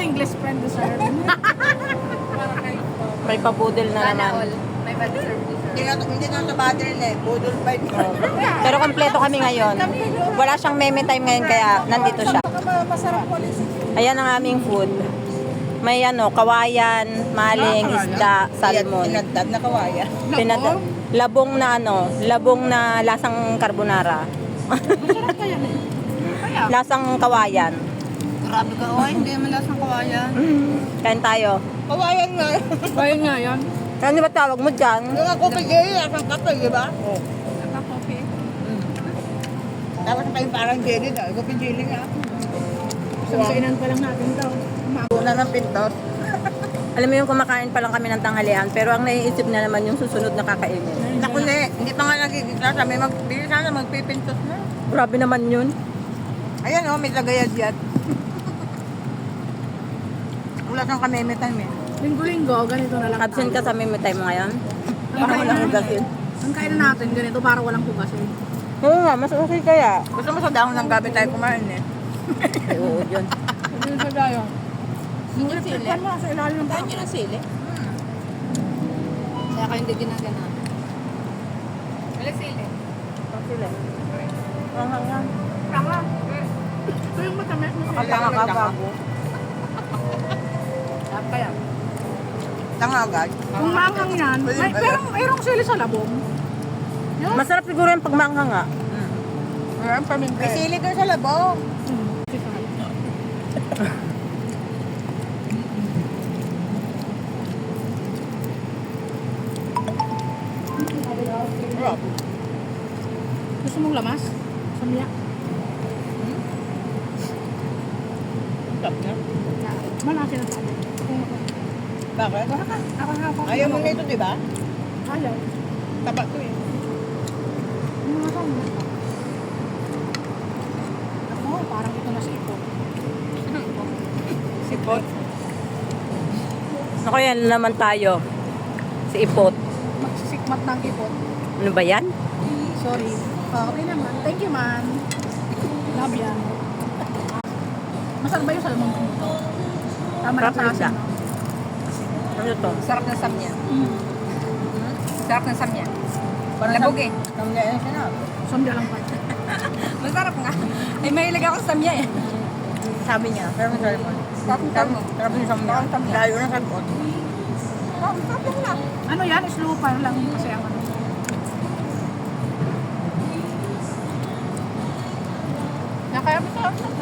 English friend ko, sir. May pabudel na naman. May bad service, sir. Hindi na sa battery na eh. Budol pa yun. Pero kompleto kami ngayon. Wala siyang meme time ngayon kaya nandito siya. Masarap po ulit. Ayan ang aming food. May kawayan, maling, isda, salmon. Pinagdad na kawaya. Labong na lasang carbonara. Masarap kaya na. Kaya. Lasang kawayan. Grabe ka, oy. Hindi naman lasang kawayan. Kain tayo. Kawayan nga. Kaya nga yan. Ano ba tawag mo dyan? Yung ako pigay, lasang kape, di ba? Oo. Naka-coffee. Tapos kayo parang jelly na. Ikaw jelly nga. Isang kainan pa lang natin daw. Una ng pintot. Alam mo yung kumakain pa lang kami ng tanghalian, pero ang naiisip na naman yung susunod na kakainin. Naku na hindi pa nga nagigitla. Sabi, magbili sana, magpipintot na. Grabe naman yun. Ayan o, may lagayad yan. Wala kang kamemitan eh. Linggo-linggo, ganito na lang. Absent ka sa meme time ngayon? Ang Parang kainan walang natin. hugasin. Ang kainan natin, ganito, para walang hugasin. Oo nga, mas okay kaya. Gusto mo sa dahon ng gabi tayo kumain eh. Ay, oo, yun. Sabi sa dayo. Yung sili. Ano sa ilalim ng Saan yun ang sili? Kaya kayo hindi ginagana. Wala sili. Sila. Ang hangang. Tanga. Ito yung matamis na sili. Kapanga ka bago. Kaya. Tanga agad. Kung maanghang yan, may, pero mayroong sili sa labong. Masarap siguro yung pagmanghang nga. Meron paminta. May sili doon sa labong. Gusto mong lamas? Samya? Malaki na tayo. Bakit? Ako. Ayaw mo nito, di ba? Ayaw. Taba to eh. Mga kami. Ako, parang ito na si Ipo. Sipot. Ako yan naman tayo. Si Ipot. Magsisikmat ng ipot. Ano ba yan? Sorry. Okay naman. Thank you, man. Love yan. Masarap ba yung salmon dito? Tama Sarap na na siya. no? Ano to? Sarap ng samya. Mm. Sarap ng samya. Labog eh. Samya yan siya na. Samya lang pa. Masarap nga. Ay, mahilig ako sa samya eh. Sabi niya, pero may salmon. Sarap ng salmon. Sarap ng samya. Layo ng salmon. Sarap lang. Ano yan? Slow pa lang kasi ang ano. Kaya masarap ng